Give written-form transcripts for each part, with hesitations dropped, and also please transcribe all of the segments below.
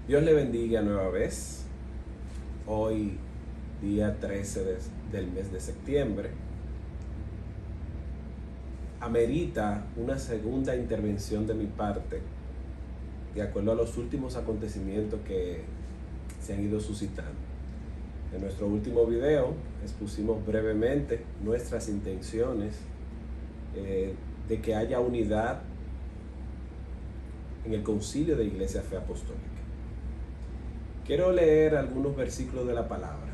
Dios le bendiga nueva vez. Hoy, día 13 del mes de septiembre, amerita una segunda intervención de mi parte, de acuerdo a los últimos acontecimientos que se han ido suscitando. En nuestro último video expusimos brevemente nuestras intenciones de que haya unidad en el concilio de Iglesia Fe Apostólica. Quiero leer algunos versículos de la palabra.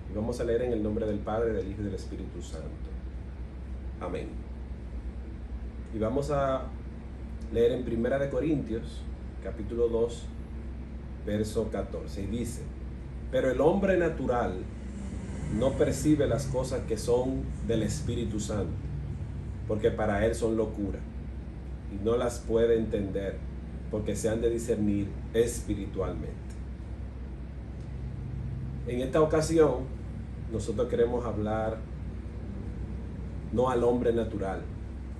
Y vamos a leer en el nombre del Padre, del Hijo y del Espíritu Santo. Amén. Y vamos a leer en 1 Corintios, capítulo 2, verso 14. Y dice: pero el hombre natural no percibe las cosas que son del Espíritu Santo, porque para él son locura, y no las puede entender, porque se han de discernir espiritualmente. En esta ocasión, nosotros queremos hablar no al hombre natural,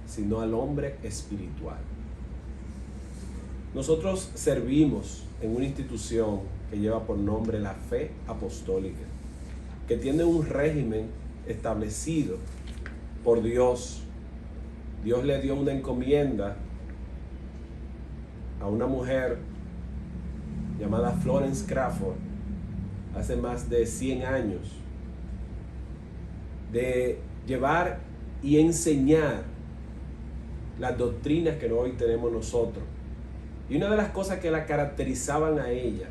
sino al hombre espiritual. Nosotros servimos en una institución que lleva por nombre la Fe Apostólica, que tiene un régimen establecido por Dios. Dios le dio una encomienda a una mujer llamada Florence Crawford hace más de 100 años, de llevar y enseñar las doctrinas que hoy tenemos nosotros. Y una de las cosas que la caracterizaban a ella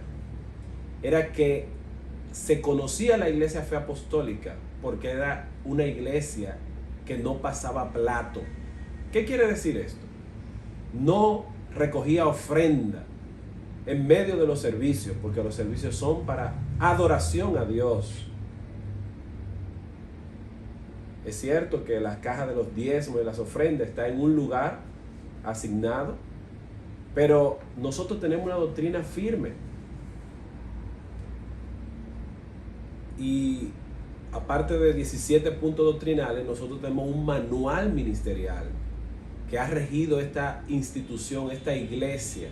era que se conocía la Iglesia Fe Apostólica porque era una iglesia que no pasaba plato. ¿Qué quiere decir esto? No recogía ofrenda en medio de los servicios, porque los servicios son para adoración a Dios. Es cierto que la caja de los diezmos y las ofrendas está en un lugar asignado, pero nosotros tenemos una doctrina firme. Y aparte de 17 puntos doctrinales, nosotros tenemos un manual ministerial que ha regido esta institución, esta iglesia,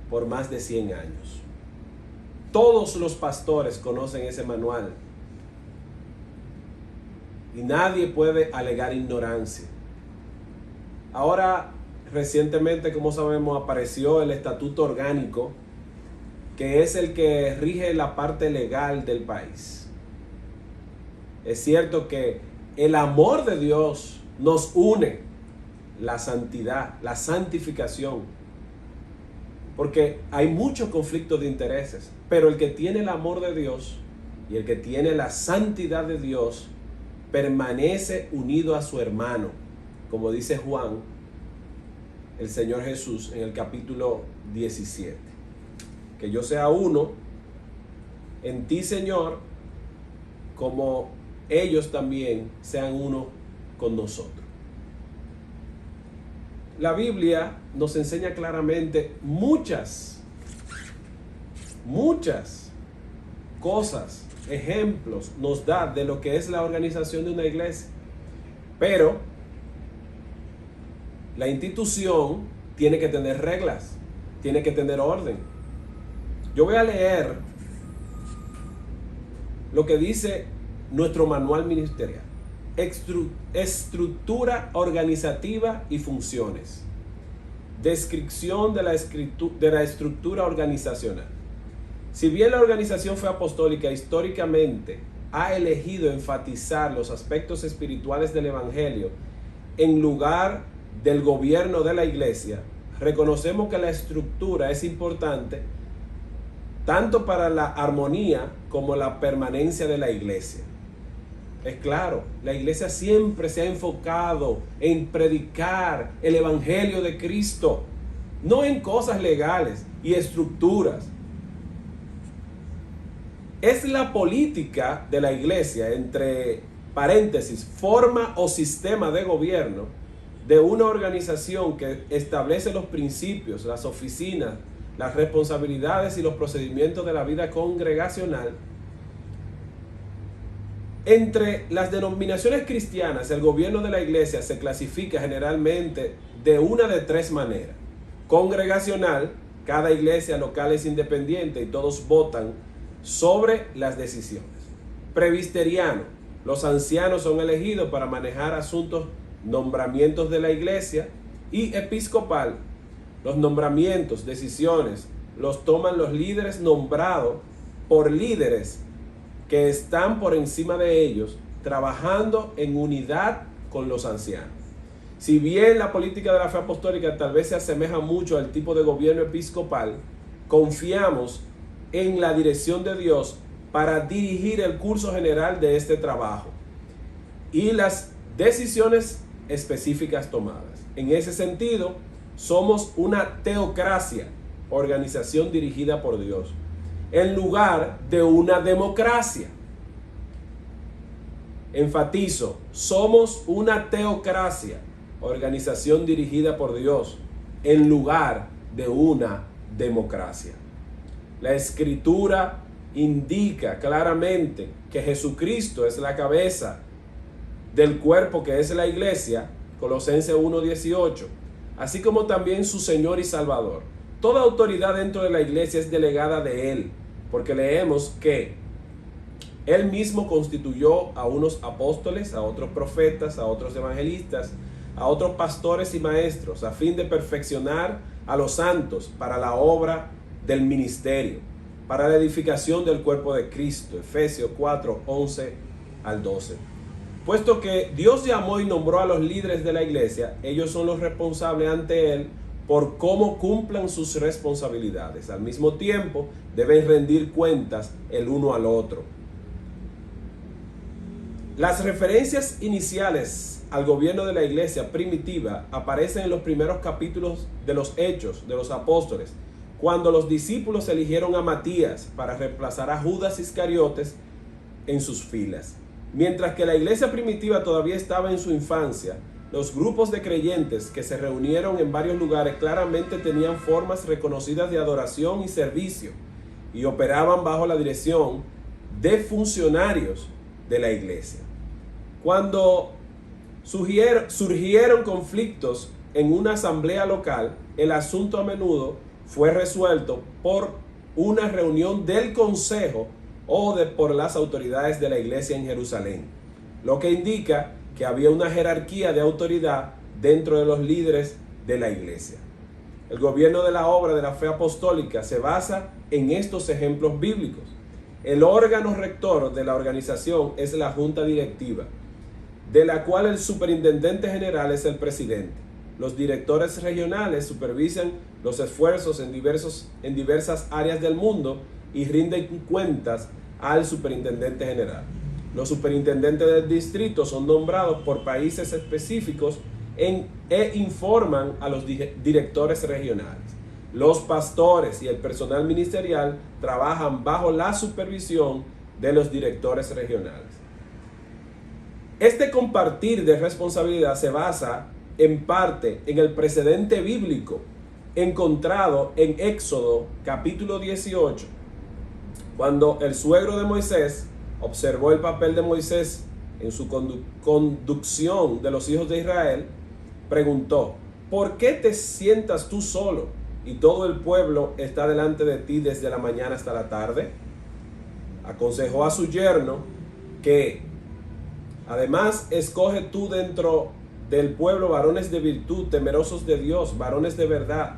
por más de 100 años. Todos los pastores conocen ese manual y nadie puede alegar ignorancia. Ahora, recientemente, como sabemos, apareció el Estatuto Orgánico, que es el que rige la parte legal del país. Es cierto que el amor de Dios nos une, la santidad, la santificación, porque hay muchos conflictos de intereses, pero el que tiene el amor de Dios y el que tiene la santidad de Dios permanece unido a su hermano, como dice Juan, el Señor Jesús, en el capítulo 17. Que yo sea uno en ti, Señor, como ellos también sean uno con nosotros. La Biblia nos enseña claramente muchas cosas, ejemplos nos da de lo que es la organización de una iglesia. Pero la institución tiene que tener reglas, tiene que tener orden. Yo voy a leer lo que dice nuestro manual ministerial. Estructura organizativa y funciones. Descripción de la estructura organizacional. Si bien la organización Fe Apostólica históricamente ha elegido enfatizar los aspectos espirituales del Evangelio en lugar del gobierno de la iglesia, reconocemos que la estructura es importante tanto para la armonía como la permanencia de la iglesia. Es claro, la iglesia siempre se ha enfocado en predicar el Evangelio de Cristo, no en cosas legales y estructuras. Es la política de la iglesia, entre paréntesis, forma o sistema de gobierno de una organización que establece los principios, las oficinas, las responsabilidades y los procedimientos de la vida congregacional. Entre las denominaciones cristianas, el gobierno de la iglesia se clasifica generalmente de una de tres maneras: congregacional, Cada iglesia local es independiente y todos votan sobre las decisiones. Presbiteriano, los ancianos son elegidos para manejar asuntos, nombramientos de la iglesia. Y episcopal, los nombramientos, decisiones, los toman los líderes nombrados por líderes que están por encima de ellos, trabajando en unidad con los ancianos. Si bien la política de la fe apostólica tal vez se asemeja mucho al tipo de gobierno episcopal, confiamos en la dirección de Dios para dirigir el curso general de este trabajo y las decisiones específicas tomadas. En ese sentido, somos una teocracia, organización dirigida por Dios, en lugar de una democracia. Enfatizo, somos una teocracia, organización dirigida por Dios, en lugar de una democracia. La Escritura indica claramente que Jesucristo es la cabeza del cuerpo que es la iglesia, Colosenses 1:18, así como también su Señor y Salvador. Toda autoridad dentro de la iglesia es delegada de Él, porque leemos que Él mismo constituyó a unos apóstoles, a otros profetas, a otros evangelistas, a otros pastores y maestros, a fin de perfeccionar a los santos para la obra del ministerio, para la edificación del cuerpo de Cristo. Efesios 4:11 al 12. Puesto que Dios llamó y nombró a los líderes de la iglesia, ellos son los responsables ante Él por cómo cumplan sus responsabilidades. Al mismo tiempo, deben rendir cuentas el uno al otro. Las referencias iniciales al gobierno de la iglesia primitiva aparecen en los primeros capítulos de los Hechos de los Apóstoles, cuando los discípulos eligieron a Matías para reemplazar a Judas Iscariotes en sus filas. Mientras que la iglesia primitiva todavía estaba en su infancia, los grupos de creyentes que se reunieron en varios lugares claramente tenían formas reconocidas de adoración y servicio y operaban bajo la dirección de funcionarios de la iglesia. Cuando surgieron conflictos en una asamblea local, el asunto a menudo fue resuelto por una reunión del consejo o por las autoridades de la iglesia en Jerusalén, lo que indica que había una jerarquía de autoridad dentro de los líderes de la iglesia. El gobierno de la obra de la fe apostólica se basa en estos ejemplos bíblicos. El órgano rector de la organización es la junta directiva, de la cual el superintendente general es el presidente. Los directores regionales supervisan los esfuerzos en diversas áreas del mundo y rinden cuentas al superintendente general. Los superintendentes del distrito son nombrados por países específicos e informan a los directores regionales. Los pastores y el personal ministerial trabajan bajo la supervisión de los directores regionales. Este compartir de responsabilidad se basa en parte en el precedente bíblico encontrado en Éxodo capítulo 18, cuando el suegro de Moisés observó el papel de Moisés en su conducción de los hijos de Israel, preguntó: ¿por qué te sientas tú solo y todo el pueblo está delante de ti desde la mañana hasta la tarde? Aconsejó a su yerno que además escoge tú dentro del pueblo varones de virtud, temerosos de Dios, varones de verdad,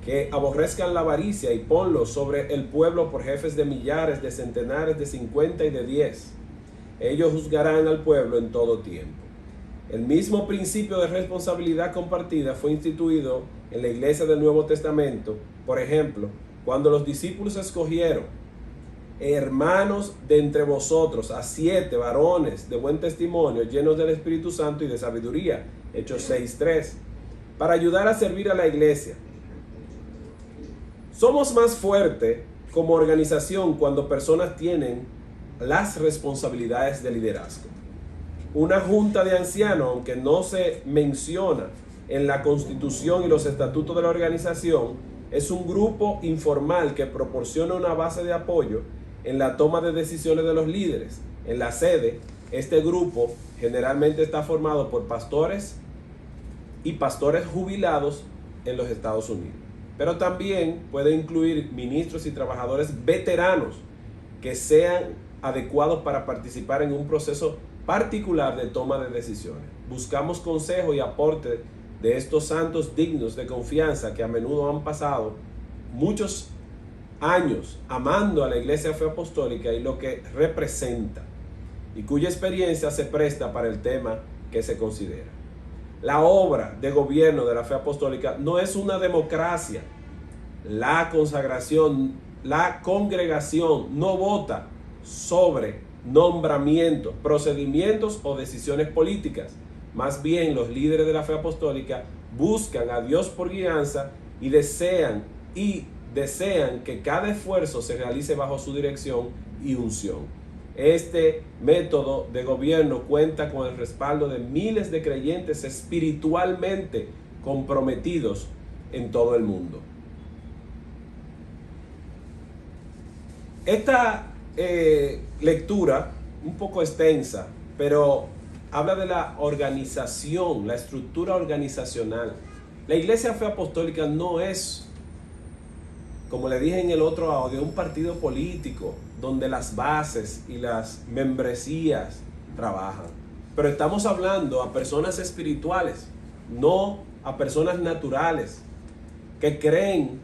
que aborrezcan la avaricia, y ponlos sobre el pueblo por jefes de millares, de centenares, de 50 y de 10. Ellos juzgarán al pueblo en todo tiempo. El mismo principio de responsabilidad compartida fue instituido en la iglesia del Nuevo Testamento. Por ejemplo, cuando los discípulos escogieron hermanos de entre vosotros a 7 varones de buen testimonio, llenos del Espíritu Santo y de sabiduría, Hechos 6:3, para ayudar a servir a la iglesia. Somos más fuertes como organización cuando personas tienen las responsabilidades de liderazgo. Una junta de ancianos, aunque no se menciona en la Constitución y los estatutos de la organización, es un grupo informal que proporciona una base de apoyo en la toma de decisiones de los líderes. En la sede, este grupo generalmente está formado por pastores y pastores jubilados en los Estados Unidos. pero también puede incluir ministros y trabajadores veteranos que sean adecuados para participar en un proceso particular de toma de decisiones. Buscamos consejo y aporte de estos santos dignos de confianza que a menudo han pasado muchos años amando a la Iglesia Fe Apostólica y lo que representa, y cuya experiencia se presta para el tema que se considera. La obra de gobierno de la Fe Apostólica no es una democracia. La congregación no vota sobre nombramientos, procedimientos o decisiones políticas. Más bien, los líderes de la Fe Apostólica buscan a Dios por guianza y desean que cada esfuerzo se realice bajo su dirección y unción. Este método de gobierno cuenta con el respaldo de miles de creyentes espiritualmente comprometidos en todo el mundo. Esta lectura, un poco extensa, pero habla de la organización, la estructura organizacional. La Iglesia Fe Apostólica no es, como le dije en el otro audio, un partido político donde las bases y las membresías trabajan. Pero estamos hablando a personas espirituales, no a personas naturales, que creen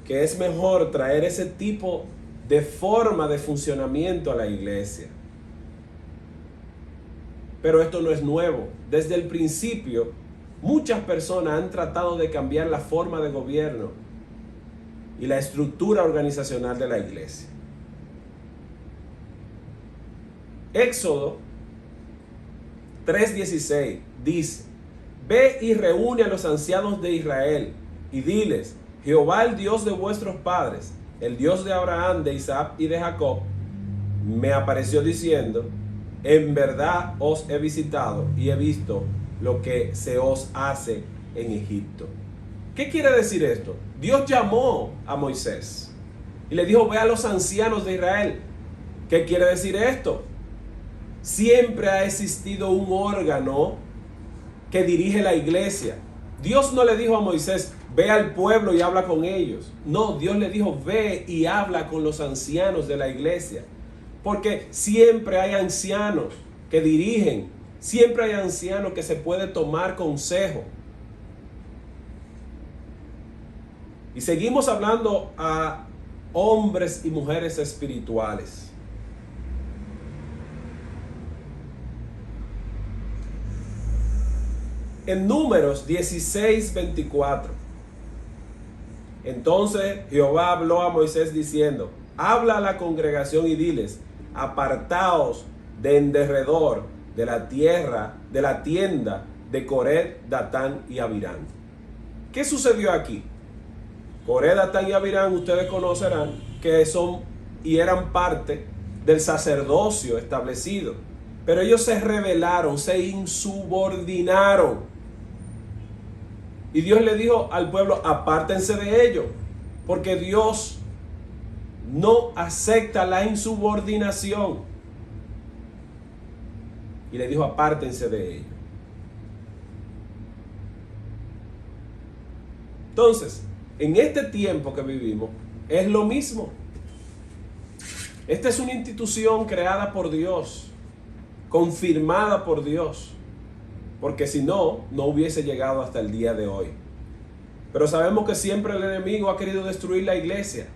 que es mejor traer ese tipo de forma de funcionamiento a la iglesia. Pero esto no es nuevo. Desde el principio, muchas personas han tratado de cambiar la forma de gobierno y la estructura organizacional de la iglesia. Éxodo 3:16 dice: Ve y reúne a los ancianos de Israel y diles: Jehová, el Dios de vuestros padres, el Dios de Abraham, de Isaac y de Jacob, me apareció diciendo: en verdad os he visitado y he visto lo que se os hace en Egipto. ¿Qué quiere decir esto? Dios llamó a Moisés y le dijo: ve a los ancianos de Israel. ¿Qué quiere decir esto? Siempre ha existido un órgano que dirige la iglesia. Dios no le dijo a Moisés: ve al pueblo y habla con ellos. No, Dios le dijo: ve y habla con los ancianos de la iglesia. Porque siempre hay ancianos que dirigen, siempre hay ancianos que se puede tomar consejo. Y seguimos hablando a hombres y mujeres espirituales. En Números 16:24. Entonces Jehová habló a Moisés diciendo: habla a la congregación y diles: apartaos de en derredor de la tierra, de la tienda de Coré, Datán y Abirán. ¿Qué sucedió aquí? Coré, Datán y Abirán, ustedes conocerán que son y eran parte del sacerdocio establecido. Pero ellos se rebelaron, se insubordinaron. Y Dios le dijo al pueblo: apártense de ellos, porque Dios no acepta la insubordinación. Y le dijo: apártense de ellos. Entonces, en este tiempo que vivimos, es lo mismo. Esta es una institución creada por Dios, confirmada por Dios. Porque si no, no hubiese llegado hasta el día de hoy. Pero sabemos que siempre el enemigo ha querido destruir la iglesia,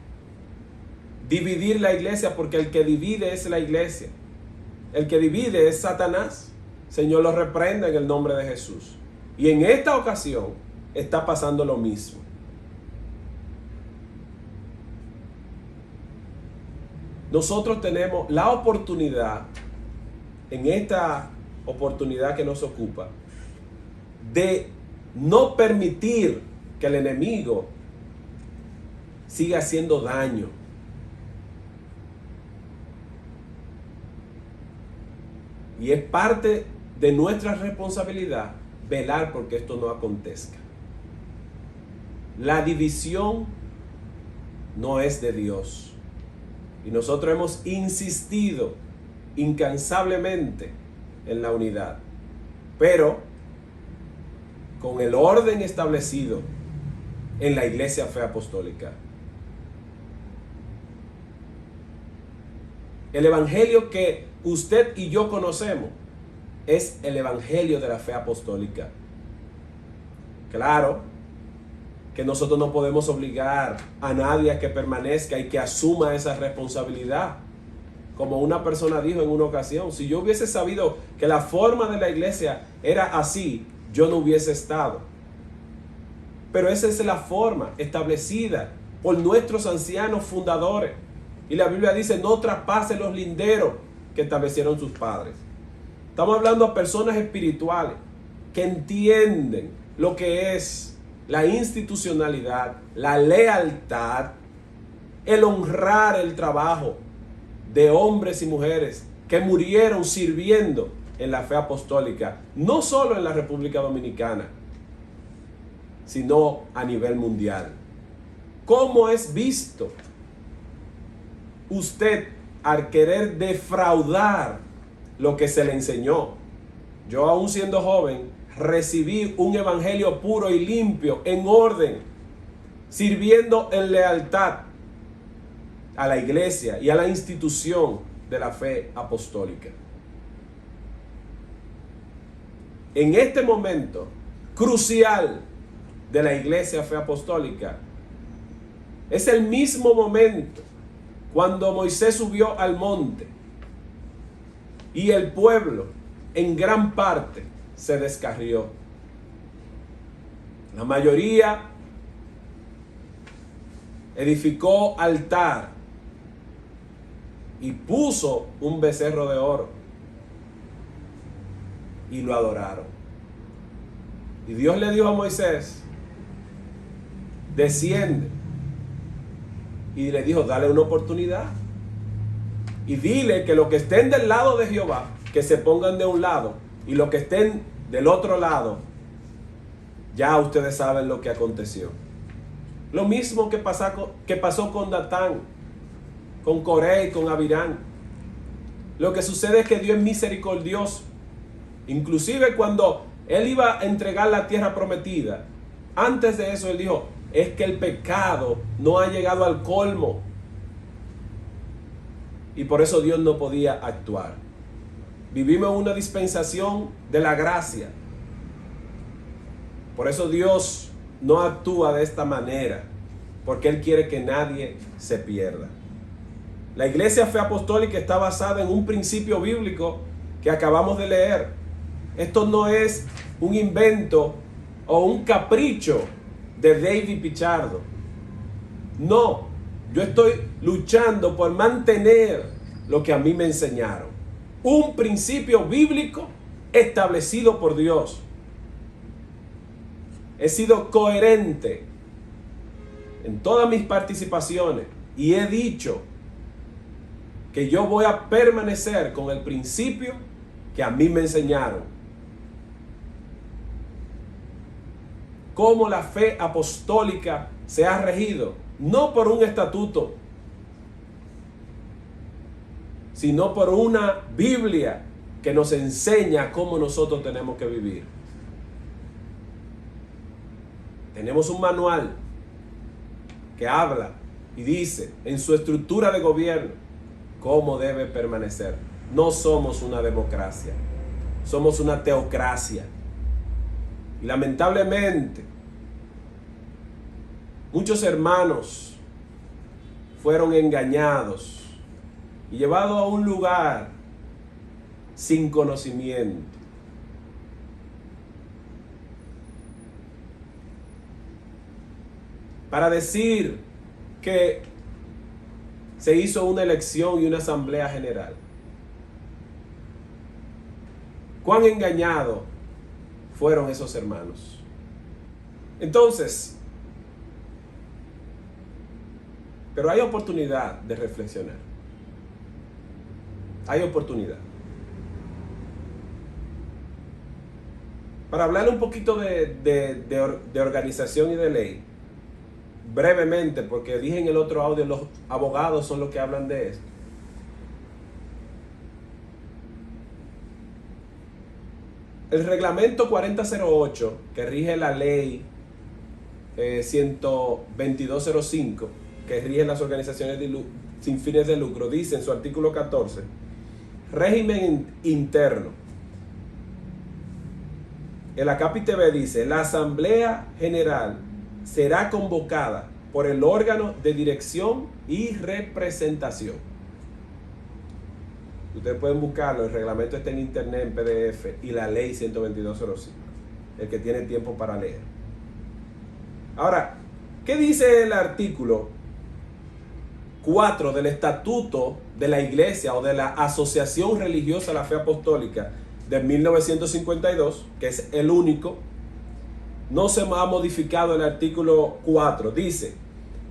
dividir la iglesia, porque el que divide es la iglesia. El que divide es Satanás. Señor lo reprenda en el nombre de Jesús. Y en esta ocasión está pasando lo mismo. Nosotros tenemos la oportunidad, en esta oportunidad que nos ocupa, de no permitir que el enemigo siga haciendo daño. Y es parte de nuestra responsabilidad velar porque esto no acontezca. La división no es de Dios. Y nosotros hemos insistido incansablemente en la unidad. Pero con el orden establecido en la Iglesia Fe Apostólica. El evangelio que usted y yo conocemos es el evangelio de la fe apostólica. Claro que nosotros no podemos obligar a nadie a que permanezca y que asuma esa responsabilidad. Como una persona dijo en una ocasión, si yo hubiese sabido que la forma de la iglesia era así, yo no hubiese estado. Pero esa es la forma establecida por nuestros ancianos fundadores. Y la Biblia dice, no traspasen los linderos que establecieron sus padres. Estamos hablando a personas espirituales que entienden lo que es la institucionalidad, la lealtad, el honrar el trabajo de hombres y mujeres que murieron sirviendo en la fe apostólica, no solo en la República Dominicana, sino a nivel mundial. ¿Cómo es visto usted al querer defraudar lo que se le enseñó? Yo, aún siendo joven, recibí un evangelio puro y limpio, en orden, sirviendo en lealtad a la iglesia y a la institución de la fe apostólica. En este momento crucial de la iglesia fe apostólica, es el mismo momento cuando Moisés subió al monte y el pueblo en gran parte se descarrió. La mayoría edificó altar y puso un becerro de oro y lo adoraron. Y Dios le dijo a Moisés, desciende. Y le dijo, dale una oportunidad. Y dile que los que estén del lado de Jehová, que se pongan de un lado. Y los que estén del otro lado, ya ustedes saben lo que aconteció. Lo mismo que pasó con Datán, con Coré y con Abirán. Lo que sucede es que Dios es misericordioso. Inclusive cuando él iba a entregar la tierra prometida, antes de eso él dijo, es que el pecado no ha llegado al colmo. Y por eso Dios no podía actuar. Vivimos en una dispensación de la gracia. Por eso Dios no actúa de esta manera, porque Él quiere que nadie se pierda. La iglesia fe apostólica está basada en un principio bíblico que acabamos de leer. Esto no es un invento o un capricho de David Pichardo. No, yo estoy luchando por mantener lo que a mí me enseñaron. Un principio bíblico establecido por Dios. He sido coherente en todas mis participaciones y he dicho que yo voy a permanecer con el principio que a mí me enseñaron. Cómo la fe apostólica se ha regido, no por un estatuto, sino por una Biblia que nos enseña cómo nosotros tenemos que vivir. Tenemos un manual que habla y dice en su estructura de gobierno cómo debe permanecer. No somos una democracia, somos una teocracia. Y lamentablemente, muchos hermanos fueron engañados y llevados a un lugar sin conocimiento. Para decir que se hizo una elección y una asamblea general. ¿Cuán engañados fueron esos hermanos? Entonces, pero hay oportunidad de reflexionar. Hay oportunidad. Para hablar un poquito de organización y de ley, brevemente, porque dije en el otro audio, los abogados son los que hablan de esto. El reglamento 4008, que rige la ley 12205, que rige las organizaciones sin fines de lucro, dice en su artículo 14, régimen interno. El acápite B dice: la Asamblea General será convocada por el órgano de dirección y representación. Ustedes pueden buscarlo, el reglamento está en internet en PDF y la ley 12205, el que tiene tiempo para leer. Ahora, ¿qué dice el artículo 4 del Estatuto de la Iglesia o de la Asociación Religiosa de la Fe Apostólica de 1952, que es el único? No se ha modificado el artículo 4. Dice: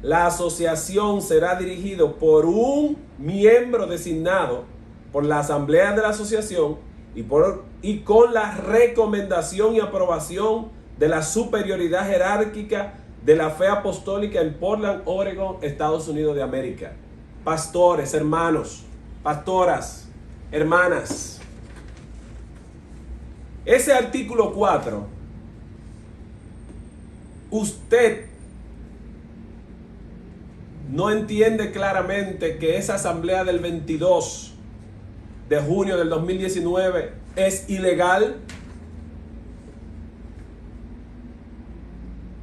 la asociación será dirigido por un miembro designado por la asamblea de la asociación y con la recomendación y aprobación de la superioridad jerárquica de la fe apostólica en Portland, Oregon, Estados Unidos de América. Pastores, hermanos, pastoras, hermanas. Ese artículo 4, usted no entiende claramente que esa asamblea del 22 de junio del 2019 es ilegal.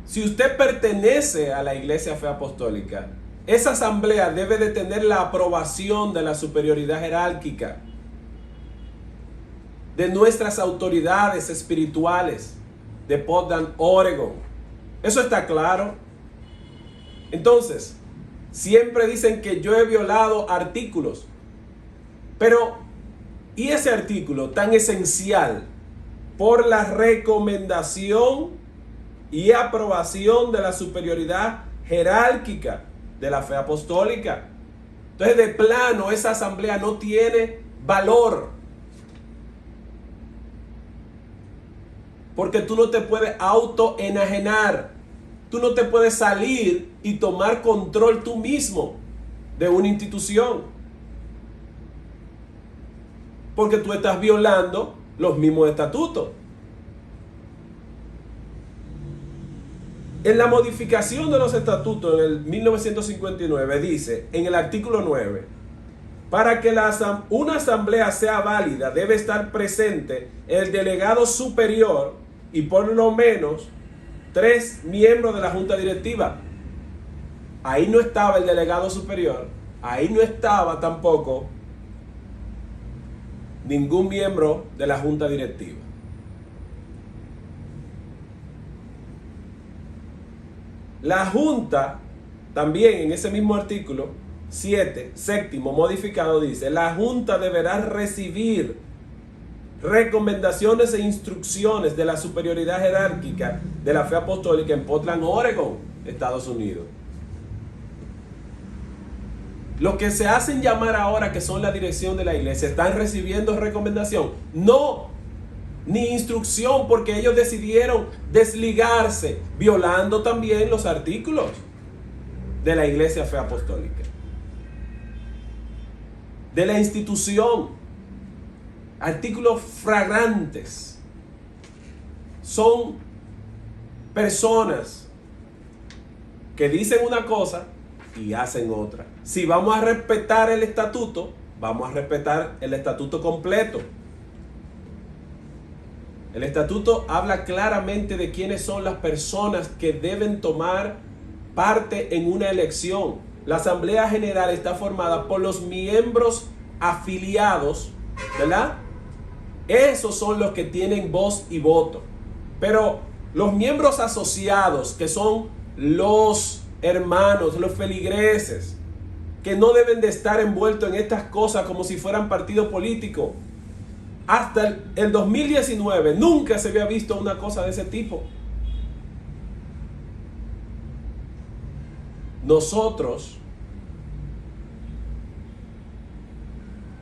Si usted pertenece a la Iglesia Fe Apostólica, esa asamblea debe de tener la aprobación de la superioridad jerárquica, de nuestras autoridades espirituales de Portland, Oregon. ¿Eso está claro? Entonces, siempre dicen que yo he violado artículos, pero ¿y ese artículo tan esencial por la recomendación y aprobación de la superioridad jerárquica de la fe apostólica? Entonces, de plano, esa asamblea no tiene valor, porque tú no te puedes autoenajenar, tú no te puedes salir y tomar control tú mismo de una institución, porque tú estás violando los mismos estatutos. En la modificación de los estatutos en el 1959 dice, en el artículo 9, para que una asamblea sea válida debe estar presente el delegado superior y por lo menos 3 miembros de la junta directiva. Ahí no estaba el delegado superior, ahí no estaba tampoco ningún miembro de la junta directiva. La junta, también en ese mismo artículo 7, séptimo modificado, dice: la junta deberá recibir recomendaciones e instrucciones de la superioridad jerárquica de la fe apostólica en Portland, Oregon, Estados Unidos. Los que se hacen llamar ahora que son la dirección de la iglesia, ¿están recibiendo recomendación? No, ni instrucción, porque ellos decidieron desligarse, violando también los artículos de la Iglesia Fe Apostólica, de la institución. Artículos flagrantes. Son personas que dicen una cosa y hacen otra. Si vamos a respetar el estatuto, vamos a respetar el estatuto completo. El estatuto habla claramente de quiénes son las personas que deben tomar parte en una elección. La Asamblea General está formada por los miembros afiliados, ¿verdad? Esos son los que tienen voz y voto. Pero los miembros asociados, que son los hermanos, los feligreses, que no deben de estar envueltos en estas cosas como si fueran partido político. Hasta el 2019 nunca se había visto una cosa de ese tipo. Nosotros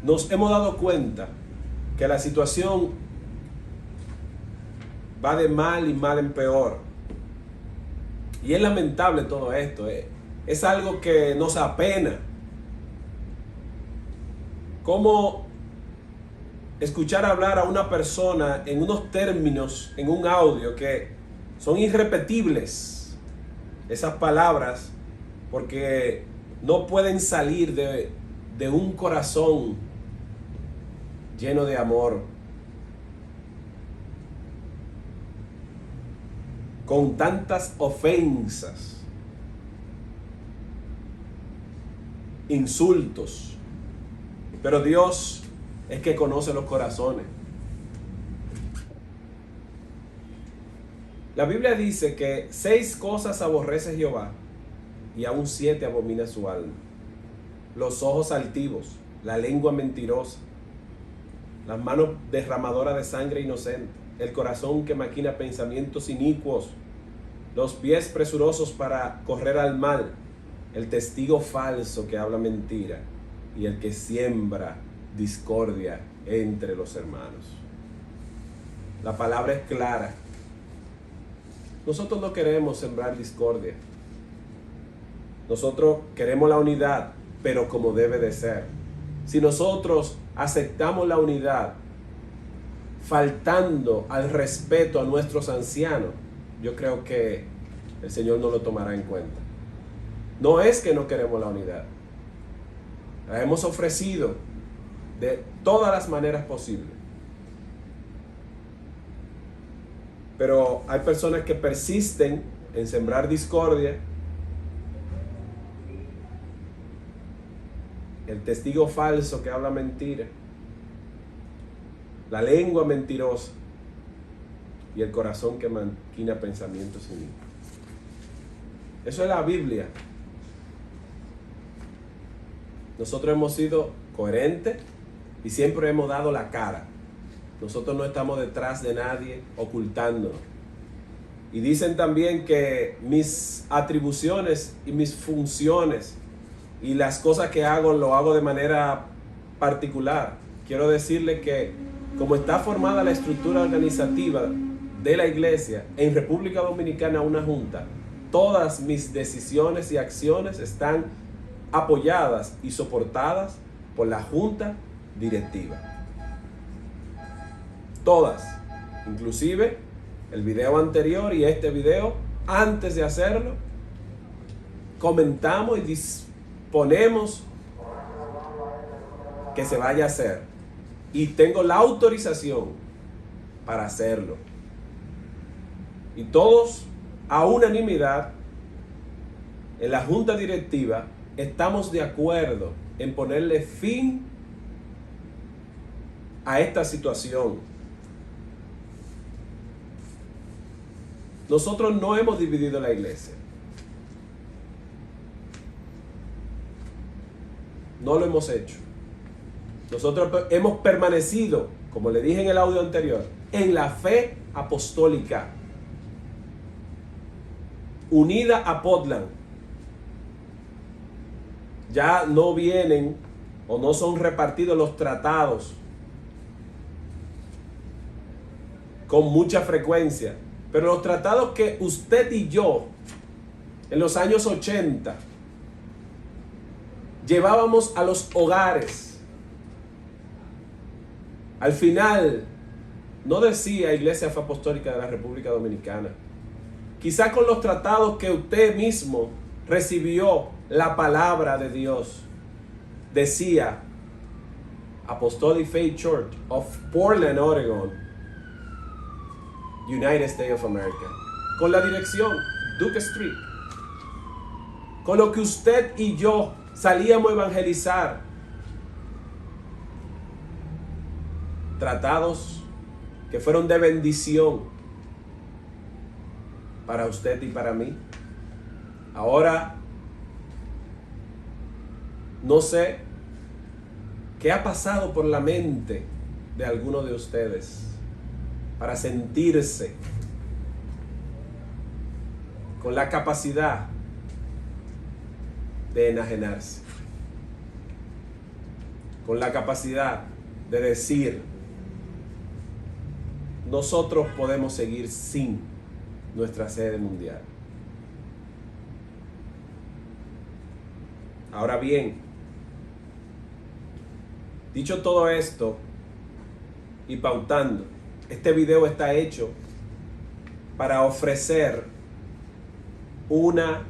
nos hemos dado cuenta que la situación va de mal y mal en peor. Y es lamentable todo esto. Es algo que nos apena. Cómo escuchar hablar a una persona en unos términos, en un audio que son irrepetibles, esas palabras porque no pueden salir de un corazón lleno de amor, con tantas ofensas, insultos. Pero Dios es que conoce los corazones. La Biblia dice que 6 cosas aborrece Jehová y aún 7 abomina su alma: los ojos altivos, la lengua mentirosa, las manos derramadoras de sangre inocente, el corazón que maquina pensamientos inicuos, los pies presurosos para correr al mal, el testigo falso que habla mentira y el que siembra discordia entre los hermanos. La palabra es clara. Nosotros no queremos sembrar discordia. Nosotros queremos la unidad, pero como debe de ser. Si nosotros aceptamos la unidad faltando al respeto a nuestros ancianos, yo creo que el Señor no lo tomará en cuenta. No es que no queremos la unidad. La hemos ofrecido de todas las maneras posibles. Pero hay personas que persisten en sembrar discordia. El testigo falso que habla mentira, la lengua mentirosa y el corazón que maquina pensamientos inicuos. Eso es la Biblia. Nosotros hemos sido coherentes y siempre hemos dado la cara. Nosotros no estamos detrás de nadie ocultándonos. Y dicen también que mis atribuciones y mis funciones y las cosas que hago, lo hago de manera particular. Quiero decirle que como está formada la estructura organizativa de la iglesia, en República Dominicana una junta, todas mis decisiones y acciones están apoyadas y soportadas por la junta directiva. Todas, inclusive el video anterior y este video, antes de hacerlo, comentamos y disponemos que se vaya a hacer. Y tengo la autorización para hacerlo. Y todos, a unanimidad, en la junta directiva, estamos de acuerdo en ponerle fin a esta situación. Nosotros no hemos dividido la iglesia. No lo hemos hecho. Nosotros hemos permanecido, como le dije en el audio anterior, en la fe apostólica, unida a Portland. Ya no vienen o no son repartidos los tratados con mucha frecuencia. Pero los tratados que usted y yo, en los años 80, llevábamos a los hogares, al final, no decía Iglesia Fe Apostólica de la República Dominicana. Quizá con los tratados que usted mismo recibió la palabra de Dios, decía Apostolic Faith Church of Portland, Oregon, United States of America, con la dirección Duke Street, con lo que usted y yo salíamos a evangelizar. Tratados que fueron de bendición para usted y para mí. Ahora, no sé qué ha pasado por la mente de algunos de ustedes para sentirse con la capacidad de enajenarse, con la capacidad de decir: nosotros podemos seguir sin nuestra sede mundial. Ahora bien, dicho todo esto y pautando, este video está hecho para ofrecer una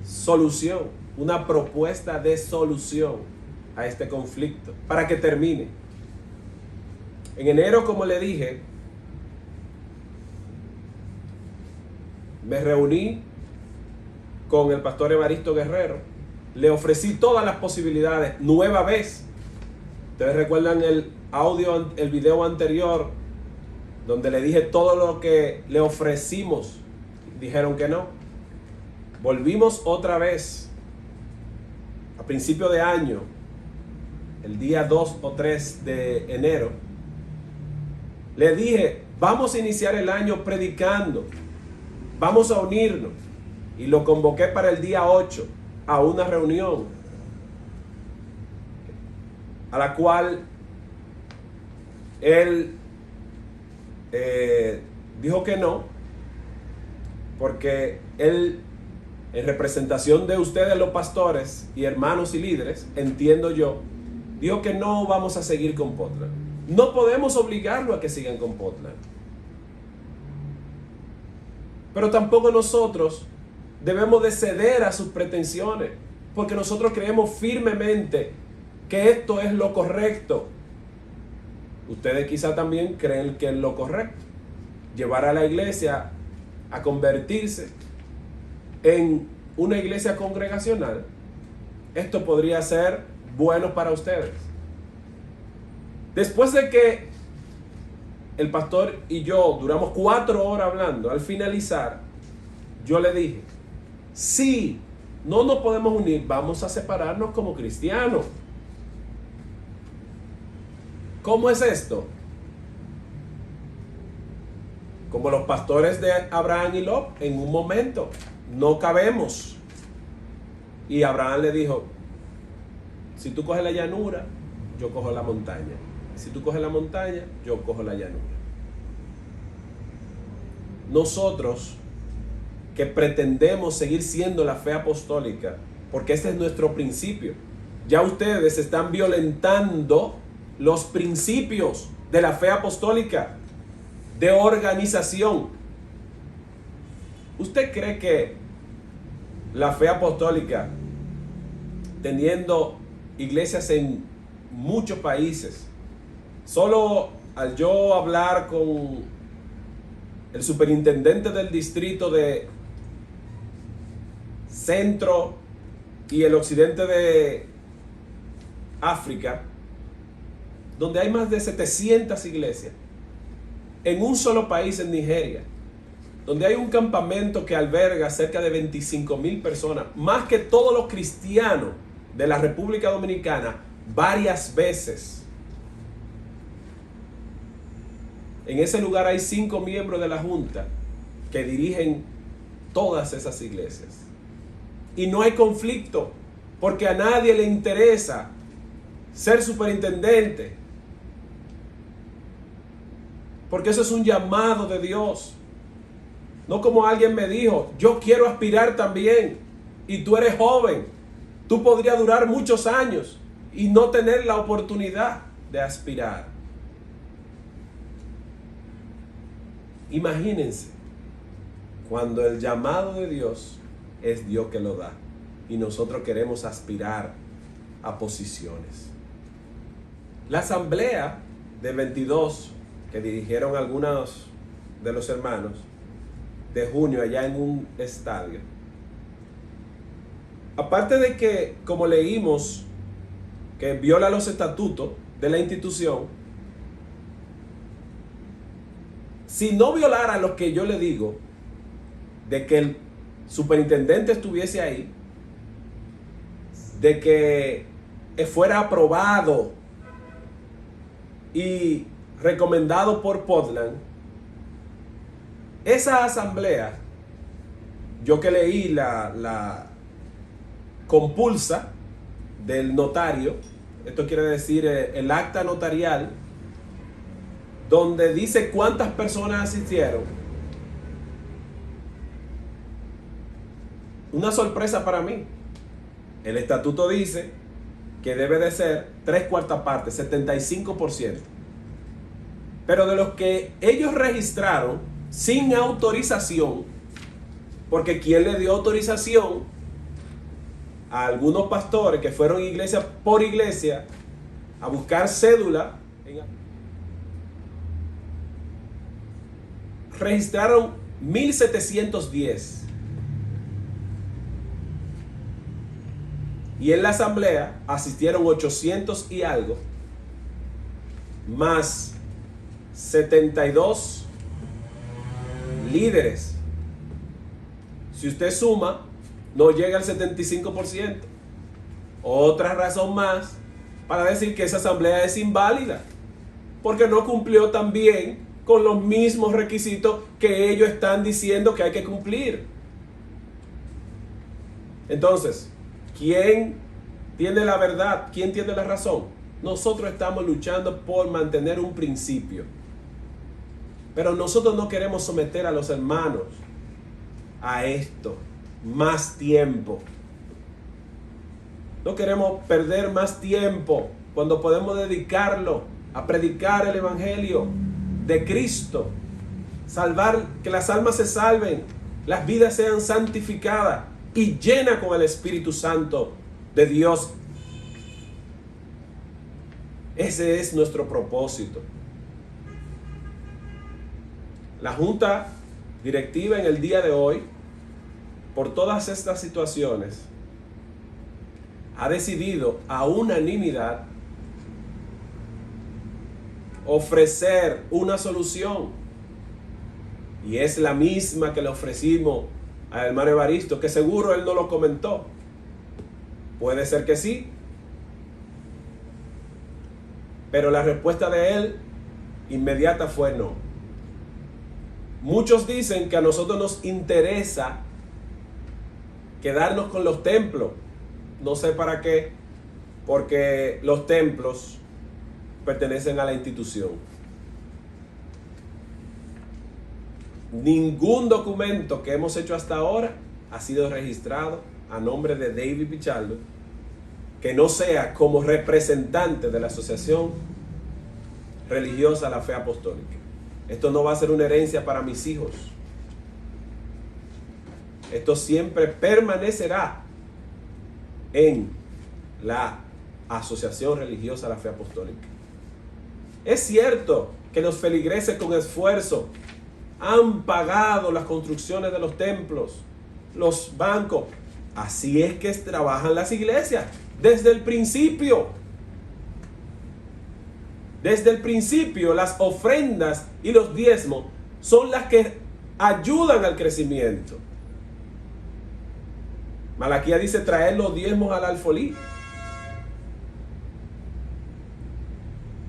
solución, una propuesta de solución a este conflicto para que termine. En enero, como le dije, me reuní con el pastor Evaristo Guerrero, le ofrecí todas las posibilidades, nueva vez. Ustedes recuerdan el audio, el video anterior, donde le dije todo lo que le ofrecimos. Dijeron que no. Volvimos otra vez a principio de año, el día 2 o 3 de enero. Le dije, vamos a iniciar el año predicando, vamos a unirnos. Y lo convoqué para el día 8 a una reunión a la cual él dijo que no, porque él, en representación de ustedes los pastores y hermanos y líderes, entiendo yo, dijo que no vamos a seguir con Portland. No podemos obligarlo a que sigan con Portland, pero tampoco nosotros debemos de ceder a sus pretensiones, porque nosotros creemos firmemente que esto es lo correcto. Ustedes quizá también creen que es lo correcto, llevar a la iglesia a convertirse en una iglesia congregacional. Esto podría ser bueno para ustedes. Después de que el pastor y yo duramos 4 horas hablando, al finalizar, yo le dije, si no nos podemos unir, vamos a separarnos como cristianos. ¿Cómo es esto? Como los pastores de Abraham y Lot, en un momento no cabemos. Y Abraham le dijo, si tú coges la llanura, yo cojo la montaña. Si tú coges la montaña, yo cojo la llanura. Nosotros que pretendemos seguir siendo la fe apostólica, porque este es nuestro principio, ya ustedes están violentando los principios de la fe apostólica, de organización. ¿Usted cree que la fe apostólica, teniendo iglesias en muchos países, solo al yo hablar con el superintendente del distrito de Centro y el occidente de África, donde hay más de 700 iglesias, en un solo país, en Nigeria, donde hay un campamento que alberga cerca de 25,000 personas, más que todos los cristianos de la República Dominicana, varias veces. En ese lugar hay 5 miembros de la Junta que dirigen todas esas iglesias. Y no hay conflicto, porque a nadie le interesa ser superintendente, porque eso es un llamado de Dios. No como alguien me dijo, yo quiero aspirar también, y tú eres joven, tú podrías durar muchos años y no tener la oportunidad de aspirar. Imagínense, cuando el llamado de Dios es Dios que lo da y nosotros queremos aspirar a posiciones. La asamblea del 22 que dirigieron algunos de los hermanos de junio allá en un estadio, aparte de que, como leímos, que viola los estatutos de la institución, si no violara lo que yo le digo, de que el superintendente estuviese ahí, de que fuera aprobado y recomendado por Portland, esa asamblea, yo que leí la compulsa del notario, esto quiere decir el acta notarial, donde dice cuántas personas asistieron. Una sorpresa para mí. El estatuto dice que debe de ser 3/4 partes, 75%. Pero de los que ellos registraron sin autorización, Porque ¿quién le dio autorización a algunos pastores que fueron iglesia por iglesia a buscar cédula? Registraron 1710. Y en la asamblea asistieron 800 y algo, más 72 líderes. Si usted suma, no llega al 75%. Otra razón más para decir que esa asamblea es inválida, porque no cumplió también con los mismos requisitos que ellos están diciendo que hay que cumplir. Entonces, ¿quién tiene la verdad? ¿Quién tiene la razón? Nosotros estamos luchando por mantener un principio. Pero nosotros no queremos someter a los hermanos a esto más tiempo. No queremos perder más tiempo cuando podemos dedicarlo a predicar el evangelio de Cristo, salvar, que las almas se salven, las vidas sean santificadas y llenas con el Espíritu Santo de Dios. Ese es nuestro propósito. La Junta Directiva en el día de hoy, por todas estas situaciones, ha decidido a unanimidad ofrecer una solución. Y es la misma que le ofrecimos al hermano Evaristo, que seguro él no lo comentó. Puede ser que sí, pero la respuesta de él inmediata fue no. Muchos dicen que a nosotros nos interesa quedarnos con los templos. No sé para qué, porque los templos pertenecen a la institución. Ningún documento que hemos hecho hasta ahora ha sido registrado a nombre de David Pichardo que no sea como representante de la Asociación Religiosa La Fe Apostólica. Esto no va a ser una herencia para mis hijos. Esto siempre permanecerá en la Asociación Religiosa La Fe Apostólica. Es cierto que los feligreses con esfuerzo han pagado las construcciones de los templos, los bancos. Así es que trabajan las iglesias desde el principio. Desde el principio, las ofrendas y los diezmos son las que ayudan al crecimiento. Malaquías dice traer los diezmos al alfolí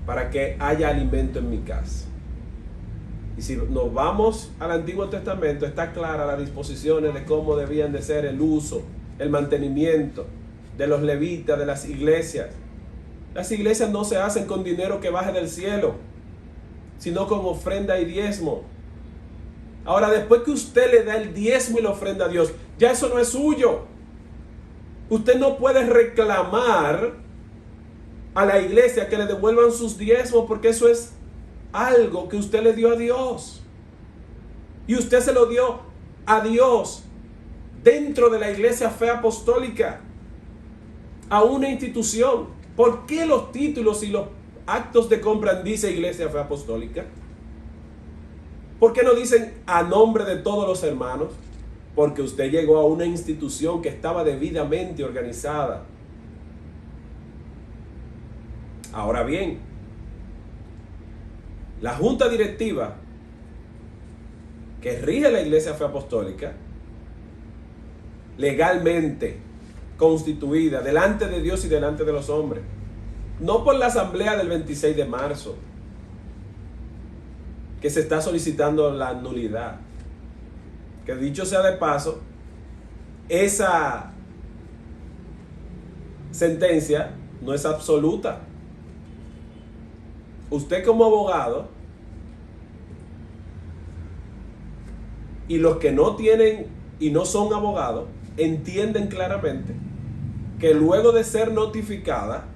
para que haya alimento en mi casa. Y si nos vamos al Antiguo Testamento, está clara las disposiciones de cómo debían de ser el uso, el mantenimiento de los levitas, de las iglesias. Las iglesias no se hacen con dinero que baje del cielo, sino con ofrenda y diezmo. Ahora, después que usted le da el diezmo y la ofrenda a Dios, ya eso no es suyo. Usted no puede reclamar a la iglesia que le devuelvan sus diezmos, porque eso es algo que usted le dio a Dios. Y usted se lo dio a Dios dentro de la Iglesia Fe Apostólica, a una institución. ¿Por qué los títulos y los actos de compra dice Iglesia Fe Apostólica? ¿Por qué no dicen a nombre de todos los hermanos? Porque usted llegó a una institución que estaba debidamente organizada. Ahora bien, la Junta Directiva que rige la Iglesia Fe Apostólica, legalmente constituida delante de Dios y delante de los hombres, no por la asamblea del 26 de marzo, que se está solicitando la nulidad. Que dicho sea de paso, esa sentencia no es absoluta. Usted como abogado y los que no tienen y no son abogados entienden claramente que luego de ser notificada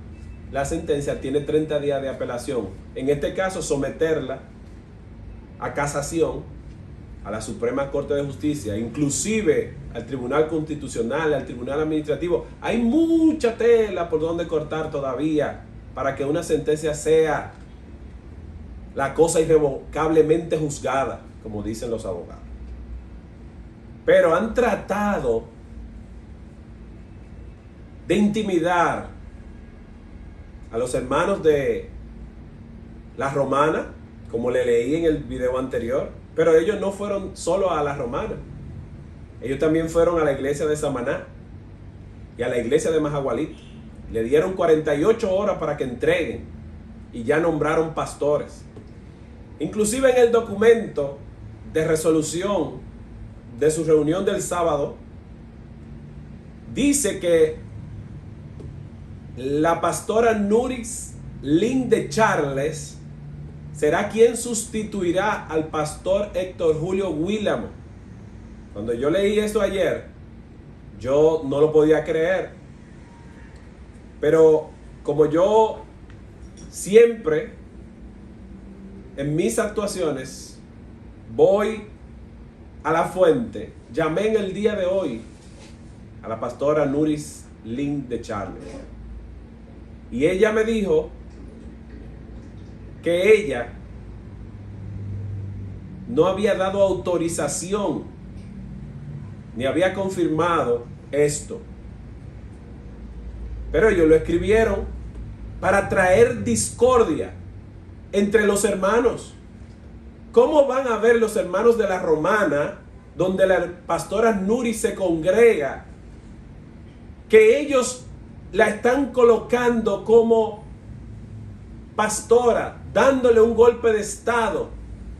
la sentencia tiene 30 días de apelación. En este caso, someterla a casación a la Suprema Corte de Justicia, inclusive al Tribunal Constitucional, al Tribunal Administrativo. Hay mucha tela por donde cortar todavía para que una sentencia sea la cosa irrevocablemente juzgada, como dicen los abogados. Pero han tratado de intimidar a los hermanos de la Romana, como le leí en el video anterior. Pero ellos no fueron solo a la Romana. Ellos también fueron a la iglesia de Samaná y a la iglesia de Majagualito. Le dieron 48 horas para que entreguen y ya nombraron pastores. Inclusive en el documento de resolución de su reunión del sábado, dice que la pastora Nuris Lynn de Charles será quien sustituirá al pastor Héctor Julio Willamo. Cuando yo leí esto ayer, yo no lo podía creer. Pero como yo siempre en mis actuaciones voy a la fuente, llamé en el día de hoy a la pastora Nuris Lynn de Charles. Y ella me dijo que ella no había dado autorización ni había confirmado esto. Pero ellos lo escribieron para traer discordia entre los hermanos. ¿Cómo van a ver los hermanos de la Romana, donde la pastora Nuri se congrega, que ellos la están colocando como pastora, dándole un golpe de estado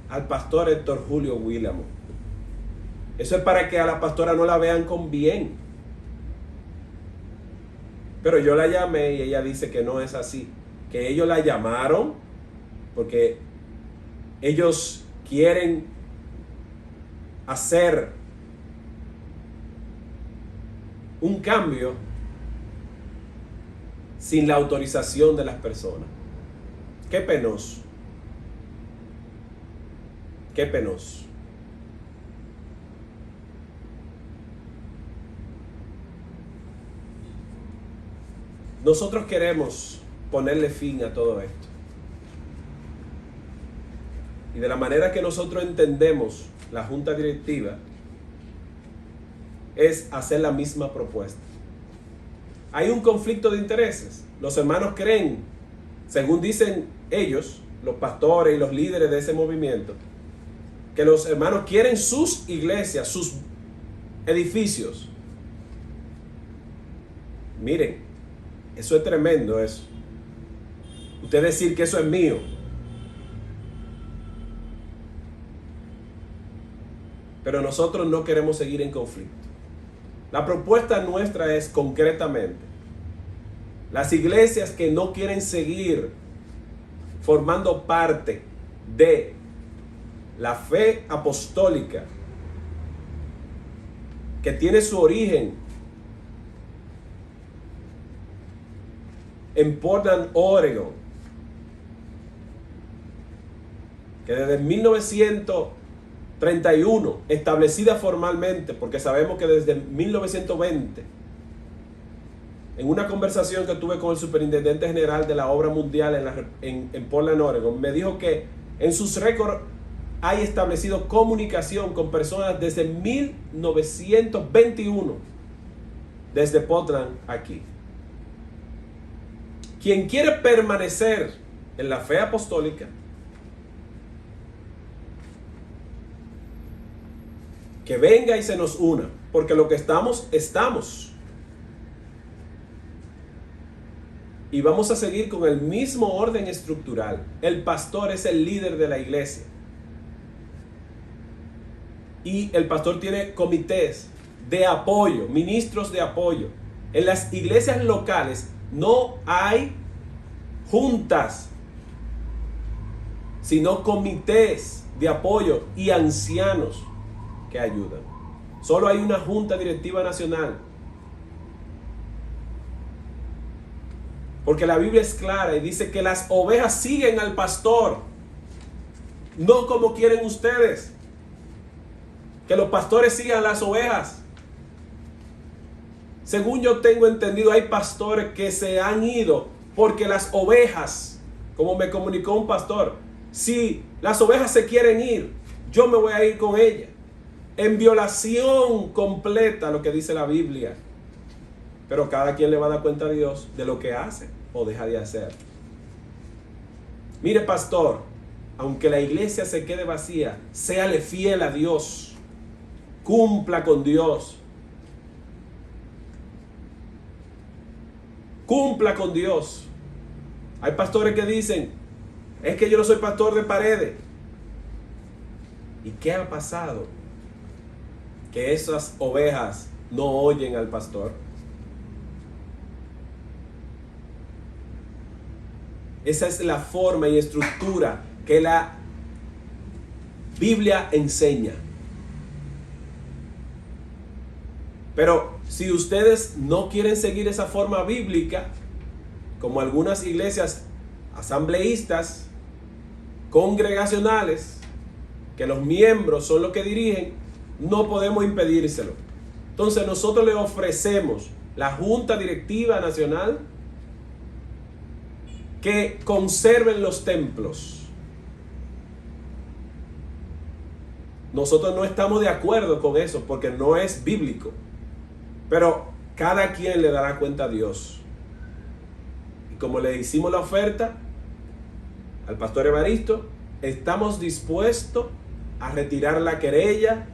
al pastor Héctor Julio Willamo? Eso es para que a la pastora no la vean con bien. Pero yo la llamé y ella dice que no es así, que ellos la llamaron porque ellos quieren hacer un cambio sin la autorización de las personas. Qué penoso. Qué penoso. Nosotros queremos ponerle fin a todo esto. Y de la manera que nosotros entendemos la junta directiva es hacer la misma propuesta. Hay un conflicto de intereses. Los hermanos creen, según dicen ellos, los pastores y los líderes de ese movimiento, que los hermanos quieren sus iglesias, sus edificios. Miren, eso es tremendo eso. Usted decir que eso es mío. Pero nosotros no queremos seguir en conflicto. La propuesta nuestra es concretamente, las iglesias que no quieren seguir formando parte de la fe apostólica, que tiene su origen en Portland, Oregon, que desde 1931, establecida formalmente, porque sabemos que desde 1920, en una conversación que tuve con el superintendente general de la obra mundial en Portland, Oregon, me dijo que en sus récords hay establecido comunicación con personas desde 1921, desde Portland aquí. Quien quiere permanecer en la fe apostólica, que venga y se nos una, porque lo que estamos. Y vamos a seguir con el mismo orden estructural. El pastor es el líder de la iglesia. Y el pastor tiene comités de apoyo, ministros de apoyo. En las iglesias locales no hay juntas, sino comités de apoyo y ancianos que ayudan. Solo hay una junta directiva nacional. Porque la Biblia es clara y dice que las ovejas siguen al pastor, no como quieren ustedes. que los pastores sigan las ovejas. Según yo tengo entendido, hay pastores que se han ido porque las ovejas, como me comunicó un pastor, si las ovejas se quieren ir, yo me voy a ir con ellas, en violación completa a lo que dice la Biblia. Pero cada quien le va a dar cuenta a Dios de lo que hace o deja de hacer. Mire, pastor, aunque la iglesia se quede vacía, séale fiel a Dios, cumpla con Dios, cumpla con Dios. Hay pastores que dicen, es que yo no soy pastor de paredes. ¿Y qué ha pasado? Que esas ovejas no oyen al pastor. Esa es la forma y estructura que la Biblia enseña. Pero si ustedes no quieren seguir esa forma bíblica, como algunas iglesias asambleístas, congregacionales, que los miembros son los que dirigen, no podemos impedírselo. Entonces nosotros le ofrecemos la Junta Directiva Nacional que conserven los templos. Nosotros no estamos de acuerdo con eso porque no es bíblico, pero cada quien le dará cuenta a Dios. Y como le hicimos la oferta al pastor Evaristo, estamos dispuestos a retirar la querella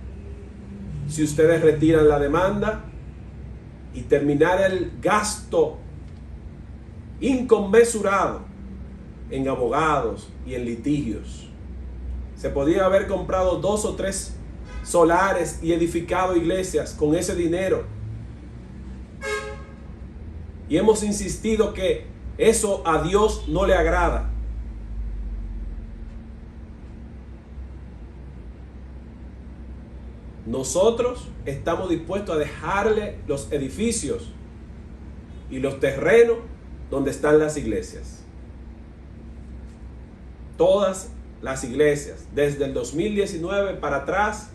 si ustedes retiran la demanda y terminar el gasto inconmensurado en abogados y en litigios. Se podía haber comprado 2 o 3 solares y edificado iglesias con ese dinero. Y hemos insistido que eso a Dios no le agrada. Nosotros estamos dispuestos a dejarle los edificios y los terrenos donde están las iglesias. Todas las iglesias, desde el 2019 para atrás,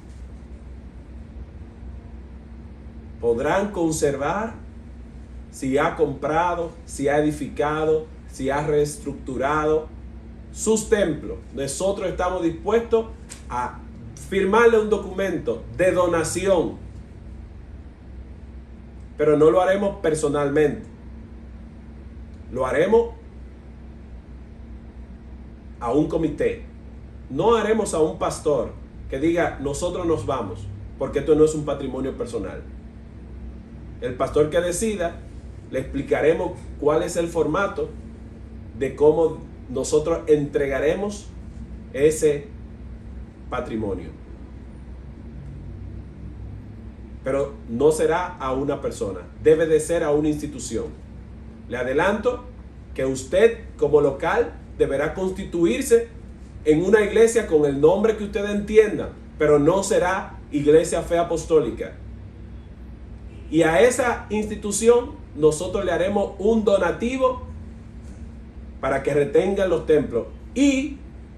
podrán conservar si ha comprado, si ha edificado, si ha reestructurado sus templos. Nosotros estamos dispuestos a firmarle un documento de donación, pero no lo haremos personalmente. Lo haremos a un comité. No haremos a un pastor que diga, nosotros nos vamos, porque esto no es un patrimonio personal. El pastor que decida, le explicaremos cuál es el formato de cómo nosotros entregaremos ese patrimonio. Pero no será a una persona, debe de ser a una institución. Le adelanto que usted como local deberá constituirse en una iglesia con el nombre que usted entienda, pero no será Iglesia Fe Apostólica. Y a esa institución nosotros le haremos un donativo para que retengan los templos. Y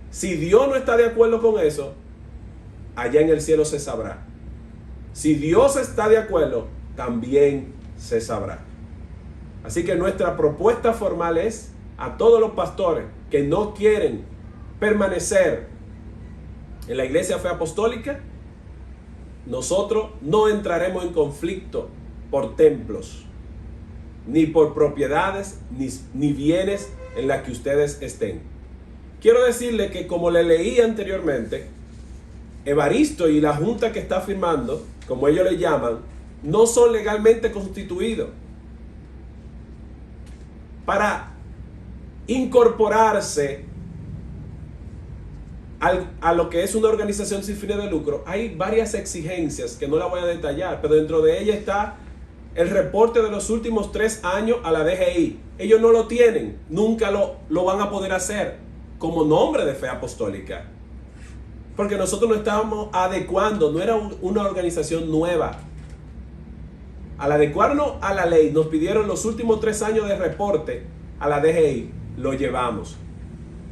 si Dios no está de acuerdo con eso, allá en el cielo se sabrá. Si Dios está de acuerdo, también se sabrá. Así que nuestra propuesta formal es a todos los pastores que no quieren permanecer en la Iglesia Fe Apostólica, nosotros no entraremos en conflicto por templos, ni por propiedades, ni bienes en las que ustedes estén. Quiero decirle que, como le leí anteriormente, Evaristo y la junta que está firmando, como ellos le llaman, no son legalmente constituidos. Para incorporarse a lo que es una organización sin fines de lucro, hay varias exigencias que no la voy a detallar, pero dentro de ella está el reporte de los últimos 3 años a la DGI. Ellos no lo tienen, nunca lo van a poder hacer como nombre de Fe Apostólica, porque nosotros nos estábamos adecuando, no era una organización nueva. Al adecuarnos a la ley, nos pidieron los últimos 3 años de reporte a la DGI, lo llevamos.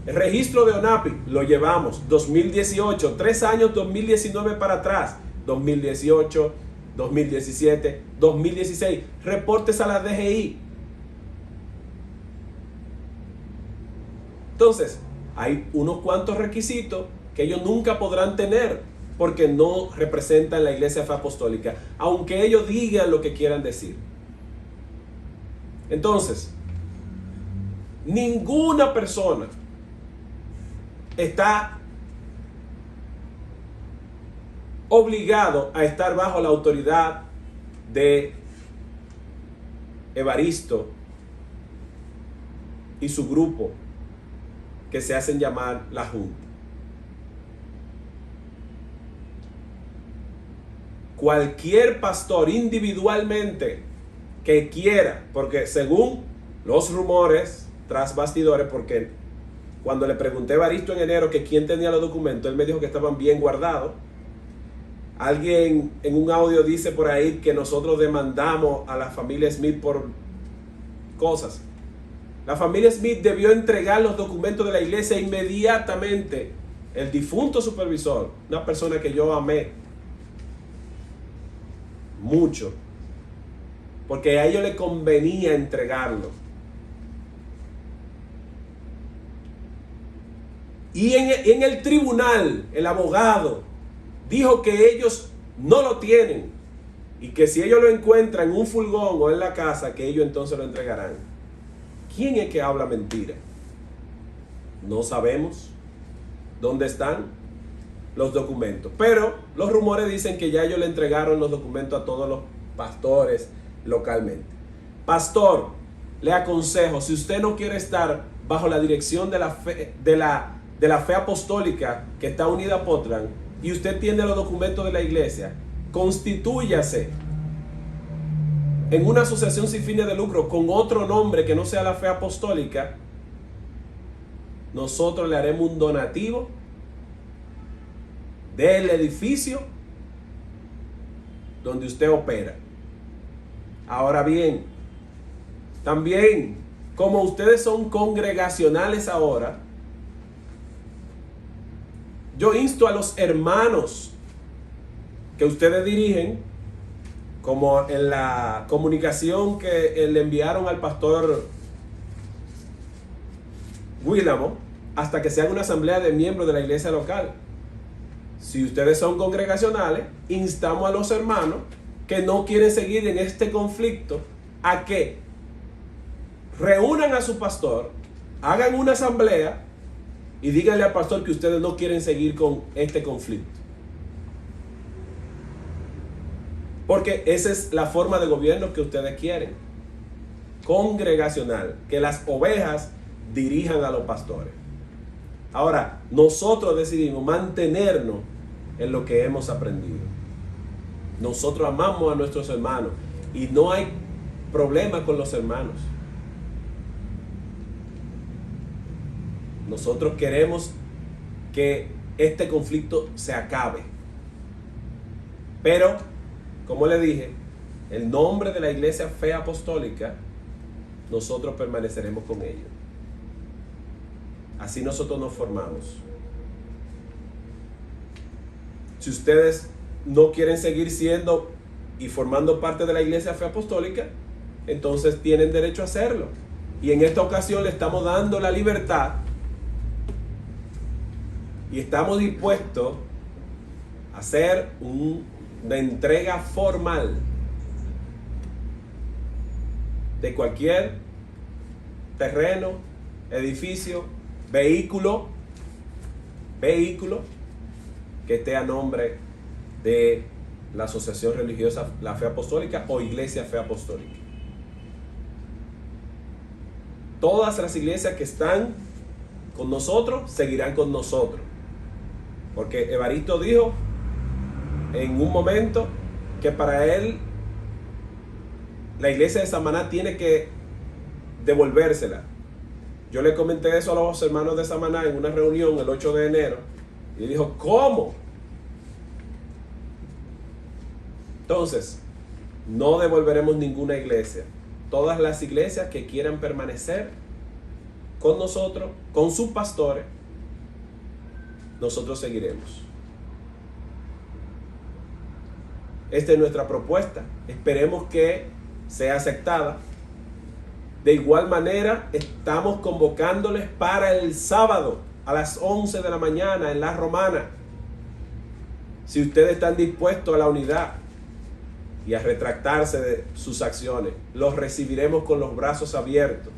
El registro de ONAPI, lo llevamos. 2018, 3 años, 2019 para atrás, 2018, 2017, 2016. Reportes a la DGI. Entonces, hay unos cuantos requisitos que ellos nunca podrán tener porque no representan la Iglesia Fe Apostólica, aunque ellos digan lo que quieran decir. Entonces, ninguna persona está obligado a estar bajo la autoridad de Evaristo y su grupo, que se hacen llamar la Junta. Cualquier pastor individualmente que quiera, porque según los rumores tras bastidores, porque cuando le pregunté a Evaristo en enero que quién tenía los documentos, él me dijo que estaban bien guardados. Alguien en un audio dice por ahí que nosotros demandamos a la familia Smith por cosas. La familia Smith debió entregar los documentos de la iglesia inmediatamente. El difunto supervisor, una persona que yo amé mucho, porque a ellos les convenía entregarlo. Y en el tribunal, el abogado dijo que ellos no lo tienen y que si ellos lo encuentran en un furgón o en la casa, que ellos entonces lo entregarán. ¿Quién es que habla mentira? No sabemos dónde están los documentos, pero los rumores dicen que ya ellos le entregaron los documentos a todos los pastores localmente. Pastor, le aconsejo, si usted no quiere estar bajo la dirección de la fe apostólica que está unida a Portland y usted tiene los documentos de la iglesia, constitúyase en una asociación sin fines de lucro con otro nombre que no sea la Fe Apostólica. Nosotros le haremos un donativo del edificio donde usted opera. Ahora bien, también, como ustedes son congregacionales ahora, yo insto a los hermanos que ustedes dirigen, como en la comunicación que le enviaron al pastor Willamo, hasta que se haga una asamblea de miembros de la iglesia local. Si ustedes son congregacionales, instamos a los hermanos que no quieren seguir en este conflicto a que reúnan a su pastor, hagan una asamblea y díganle al pastor que ustedes no quieren seguir con este conflicto. Porque esa es la forma de gobierno que ustedes quieren. Congregacional. Que las ovejas dirijan a los pastores. Ahora, nosotros decidimos mantenernos en lo que hemos aprendido. Nosotros amamos a nuestros hermanos y no hay problema con los hermanos. Nosotros queremos que este conflicto se acabe. Pero, como le dije, el nombre de la Iglesia Fe Apostólica, nosotros permaneceremos con ellos. Así nosotros nos formamos. Si ustedes no quieren seguir siendo y formando parte de la Iglesia Fe Apostólica, entonces tienen derecho a hacerlo. Y en esta ocasión le estamos dando la libertad y estamos dispuestos a hacer una entrega formal de cualquier terreno, edificio, vehículo que esté a nombre de la Asociación Religiosa La Fe Apostólica o Iglesia Fe Apostólica. Todas las iglesias que están con nosotros seguirán con nosotros, porque Evaristo dijo en un momento que para él la iglesia de Samaná tiene que devolvérsela. Yo le comenté eso a los hermanos de Samaná en una reunión el 8 de enero y dijo, ¿cómo? Entonces, no devolveremos ninguna iglesia. Todas las iglesias que quieran permanecer con nosotros, con sus pastores, nosotros seguiremos. Esta es nuestra propuesta. Esperemos que sea aceptada. De igual manera, estamos convocándoles para el sábado a las 11 de la mañana en La Romana. Si ustedes están dispuestos a la unidad y a retractarse de sus acciones, los recibiremos con los brazos abiertos,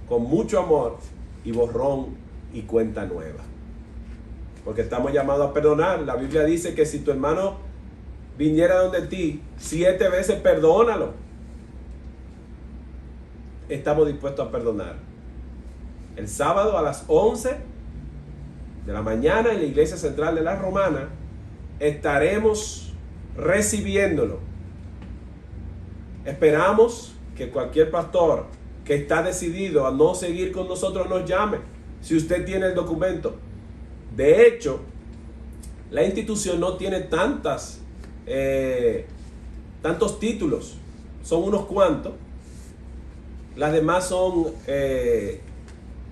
con mucho amor y borrón y cuenta nueva. Porque estamos llamados a perdonar. La Biblia dice que si tu hermano viniera donde ti 7 veces, perdónalo. Estamos dispuestos a perdonar. El sábado a las 11 de la mañana en la iglesia central de La Romana estaremos recibiéndolo. Esperamos que cualquier pastor que está decidido a no seguir con nosotros nos llame, si usted tiene el documento. De hecho, la institución no tiene tantos títulos, son unos cuantos. Las demás son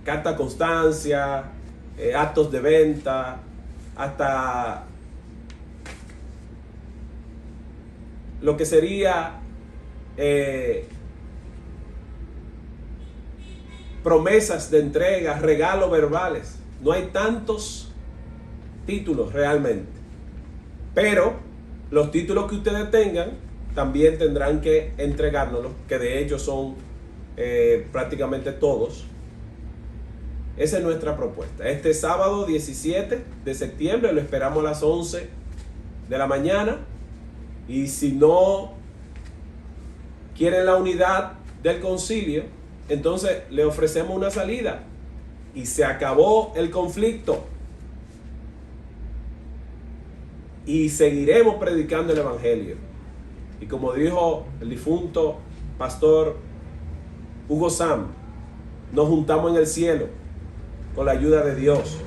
carta constancia, actos de venta, hasta lo que sería promesas de entrega, regalos verbales. No hay tantos títulos realmente, pero los títulos que ustedes tengan también tendrán que entregárnoslos, que de hecho son prácticamente todos. Esa es nuestra propuesta. Este sábado 17 de septiembre lo esperamos a las 11 de la mañana. Y si no quieren la unidad del concilio, entonces le ofrecemos una salida y se acabó el conflicto. Y seguiremos predicando el evangelio. Y como dijo el difunto pastor Hugo Sam, nos juntamos en el cielo con la ayuda de Dios.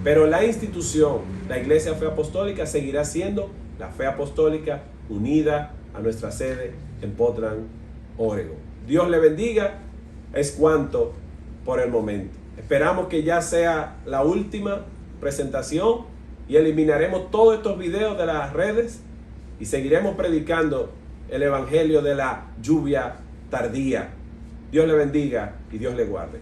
Pero la institución, la Iglesia Fe Apostólica, seguirá siendo la Fe Apostólica unida a nuestra sede en Portland, Oregon. Dios le bendiga. Es cuanto por el momento. Esperamos que ya sea la última presentación y eliminaremos todos estos videos de las redes y seguiremos predicando el evangelio de la lluvia tardía. Dios le bendiga y Dios le guarde.